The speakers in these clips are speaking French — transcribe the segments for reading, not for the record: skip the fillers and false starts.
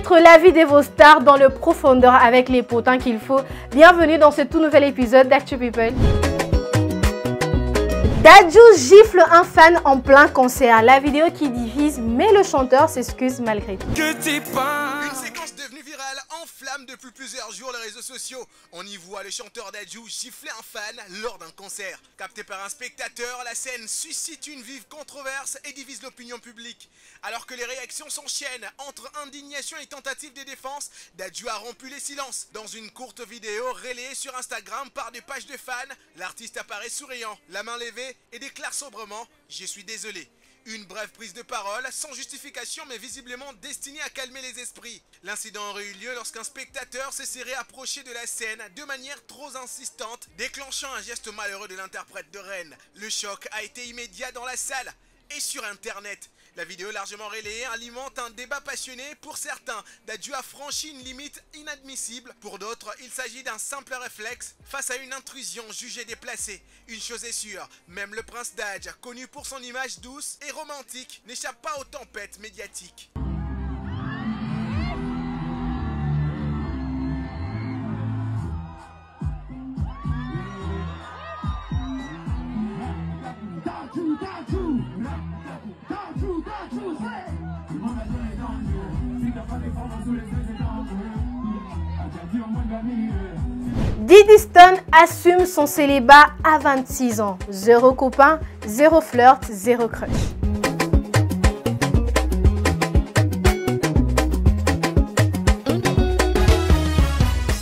connaître la vie de vos stars dans le profondeur avec les potins qu'il faut. Bienvenue dans ce tout nouvel épisode d'Actu People. Dadju gifle un fan en plein concert. La vidéo qui divise, mais le chanteur s'excuse malgré tout. Une séquence devenue virale enflamme depuis plusieurs jours les réseaux sociaux. On y voit le chanteur Dadju gifler un fan lors d'un concert. Capté par un spectateur, la scène suscite une vive controverse et divise l'opinion publique. Alors que les réactions s'enchaînent entre indignation et tentative de défense, Dadju a rompu les silences. Dans une courte vidéo relayée sur Instagram par des pages de fans, l'artiste apparaît souriant, la main levée et déclare sobrement « Je suis désolé ». Une brève prise de parole, sans justification mais visiblement destinée à calmer les esprits. L'incident aurait eu lieu lorsqu'un spectateur s'est serré approché de la scène de manière trop insistante, déclenchant un geste malheureux de l'interprète de Rennes. Le choc a été immédiat dans la salle et sur internet. La vidéo largement relayée alimente un débat passionné. Pour certains, Dadju a franchi une limite inadmissible. Pour d'autres, il s'agit d'un simple réflexe face à une intrusion jugée déplacée. Une chose est sûre, même le prince Dadj, connu pour son image douce et romantique, n'échappe pas aux tempêtes médiatiques. Diddy Stone assume son célibat à 26 ans. Zéro copain, zéro flirt, zéro crush.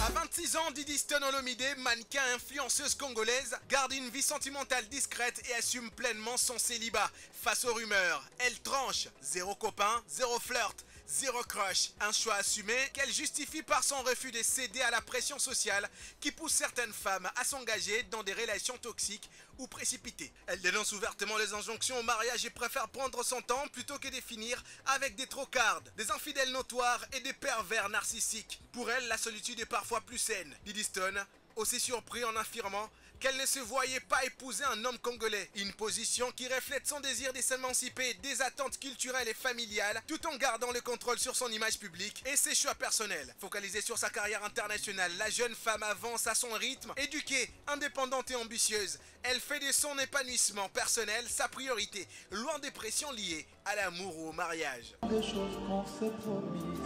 À 26 ans, Diddy Stone Olomide, mannequin influenceuse congolaise, garde une vie sentimentale discrète et assume pleinement son célibat. Face aux rumeurs, elle tranche. Zéro copain, zéro flirt. Zéro crush, un choix assumé qu'elle justifie par son refus de céder à la pression sociale qui pousse certaines femmes à s'engager dans des relations toxiques ou précipitées. Elle dénonce ouvertement les injonctions au mariage et préfère prendre son temps plutôt que de finir avec des trocardes, des infidèles notoires et des pervers narcissiques. Pour elle, la solitude est parfois plus saine. Diddy Stone, aussi surpris en affirmant qu'elle ne se voyait pas épouser un homme congolais. Une position qui reflète son désir de s'émanciper des attentes culturelles et familiales, tout en gardant le contrôle sur son image publique et ses choix personnels. Focalisée sur sa carrière internationale, la jeune femme avance à son rythme, éduquée, indépendante et ambitieuse. Elle fait de son épanouissement personnel sa priorité, loin des pressions liées à l'amour ou au mariage. Des choses qu'on s'est promises,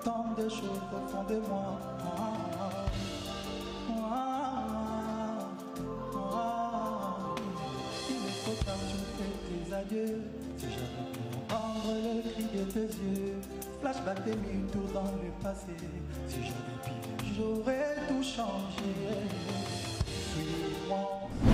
tant de choses au fond de moi. Adieu, si j'avais pu entendre le cri de tes yeux, flashback des mille tours dans le passé, si j'avais pu, j'aurais tout changé.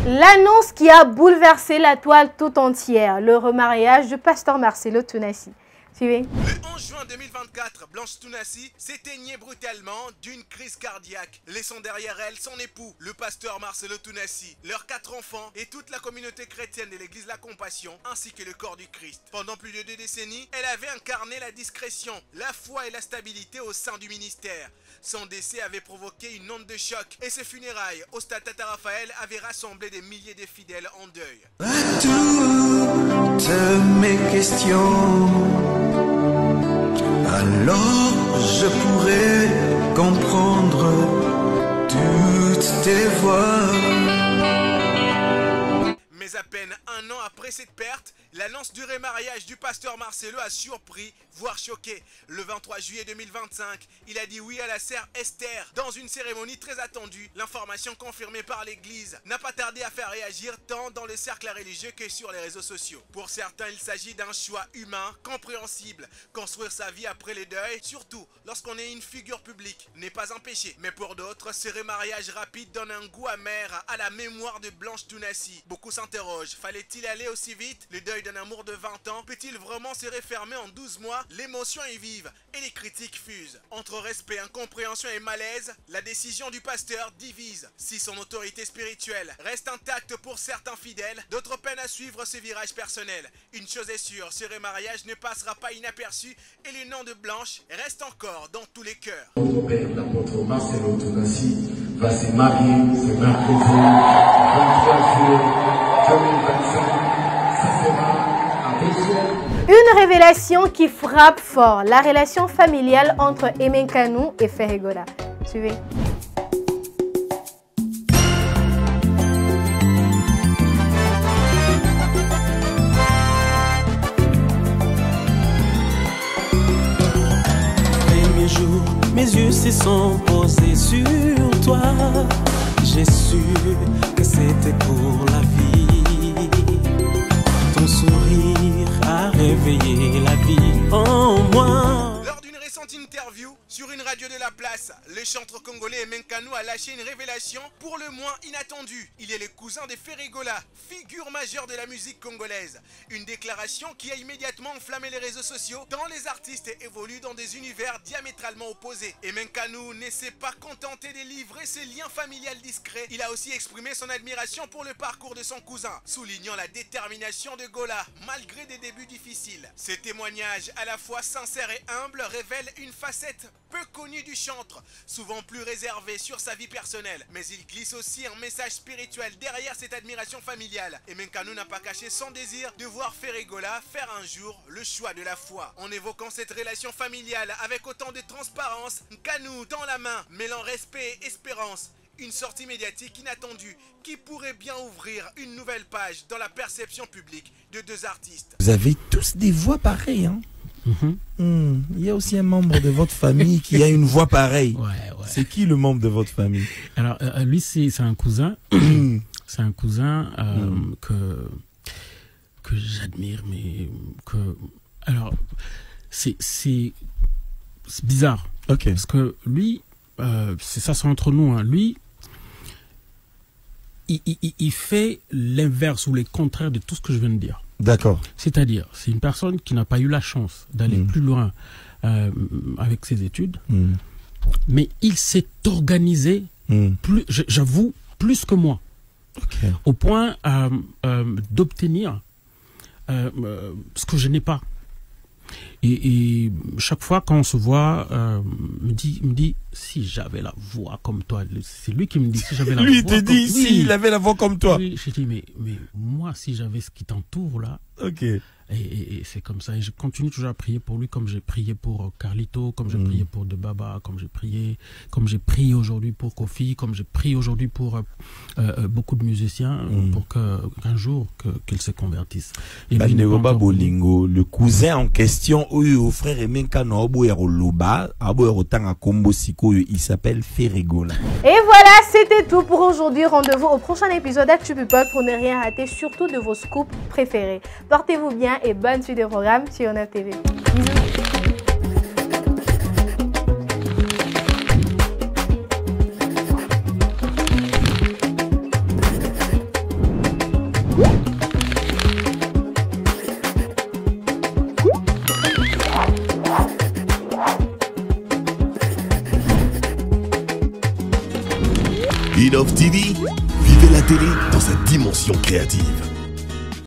L'annonce qui a bouleversé la toile tout entière, le remariage du pasteur Marcelo Tounassi. Suivez. Le 11 juin 2024, Blanche Tounassi s'éteignait brutalement d'une crise cardiaque, laissant derrière elle son époux, le pasteur Marcelo Tounassi, leurs 4 enfants et toute la communauté chrétienne de l'église La Compassion, ainsi que le corps du Christ. Pendant plus de 2 décennies, elle avait incarné la discrétion, la foi et la stabilité au sein du ministère. Son décès avait provoqué une onde de choc et ses funérailles au stade Tata Raphaël avaient rassemblé des milliers de fidèles en deuil. À toutes mes questions, alors je pourrais comprendre toutes tes voix. Mais à peine un an après cette perte, l'annonce du remariage du pasteur Marcelo a surpris, voire choqué. Le 23 juillet 2025, il a dit oui à la sœur Esther dans une cérémonie très attendue. L'information confirmée par l'église n'a pas tardé à faire réagir tant dans le cercle religieux que sur les réseaux sociaux. Pour certains, il s'agit d'un choix humain, compréhensible. Construire sa vie après les deuils, surtout lorsqu'on est une figure publique, n'est pas un péché. Mais pour d'autres, ce remariage rapide donne un goût amer à la mémoire de Blanche Tounassi. Beaucoup s'interrogent, fallait-il aller aussi vite? Le deuil d'un amour de 20 ans peut-il vraiment se refermer en 12 mois? L'émotion est vive et les critiques fusent. Entre respect, incompréhension et malaise, la décision du pasteur divise. Si son autorité spirituelle reste intacte pour certains fidèles, d'autres peinent à suivre ce virage personnel. Une chose est sûre, ce remariage ne passera pas inaperçu et le nom de Blanche reste encore dans tous les cœurs. Notre père, l'apôtre Marcelo Tounassi, va se marier ce mercredi 23 juillet 2025. Ça sera à Béchel. Une révélation qui frappe fort, la relation familiale entre Emenkanou et Ferregola. Suivez. Mes yeux se sont posés sur toi. J'ai su que c'était pour la vie. Ton sourire a réveillé la vie en moi. Lors d'une récente interview sur une radio de la place, le chanteur congolais Emenkanou a lâché une révélation pour le moins inattendue. Il est le cousin de Ferregola, figure majeure de la musique congolaise. Une déclaration qui a immédiatement enflammé les réseaux sociaux tant les artistes évoluent dans des univers diamétralement opposés. Emenkanou ne s'est pas contenté de livrer ses liens familiales discrets. Il a aussi exprimé son admiration pour le parcours de son cousin, soulignant la détermination de Gola malgré des débuts difficiles. Ces témoignages à la fois sincères et humbles révèlent une facette peu connue du chanteur, souvent plus réservé sur sa vie personnelle. Mais il glisse aussi un message spirituel derrière cette admiration familiale. Emenkanou n'a pas caché son désir de voir Ferregola faire un jour le choix de la foi. En évoquant cette relation familiale avec autant de transparence, Nkanou tend la main, mêlant respect et espérance. Une sortie médiatique inattendue qui pourrait bien ouvrir une nouvelle page dans la perception publique de deux artistes. Vous avez tous des voix pareilles, hein? Il y a aussi un membre de votre famille qui a une voix pareille. Ouais. C'est qui le membre de votre famille? Alors, lui, c'est un cousin. C'est un cousin que j'admire, mais que... Alors, c'est bizarre. Ok. Parce que lui, c'est ça, c'est entre nous. Hein. Lui, il fait l'inverse ou les contraires de tout ce que je viens de dire. D'accord. C'est-à-dire, c'est une personne qui n'a pas eu la chance d'aller plus loin avec ses études, mais il s'est organisé, j'avoue, plus que moi, au point d'obtenir ce que je n'ai pas. Et chaque fois quand on se voit, me dit si j'avais la voix comme toi. C'est lui qui me dit si j'avais la voix. Lui te dit s'il avait la voix comme toi. Oui, j'ai dit mais moi si j'avais ce qui t'entoure là. Ok. Et c'est comme ça. Et je continue toujours à prier pour lui, comme j'ai prié pour Carlito, comme j'ai prié pour De Baba, comme j'ai prié aujourd'hui pour Kofi, comme j'ai prié aujourd'hui pour beaucoup de musiciens, pour qu'un jour qu'ils se convertissent. Et lui, Bolingo, le cousin en question, au frère Emenkanou, il s'appelle Ferregola. Et voilà, c'était tout pour aujourd'hui. Rendez-vous au prochain épisode d'Actu People pour ne rien rater, surtout de vos scoops préférés. Portez-vous bien et bonne suite de programme sur Neuf TV. Bisous. Innov TV, vivez la télé dans sa dimension créative.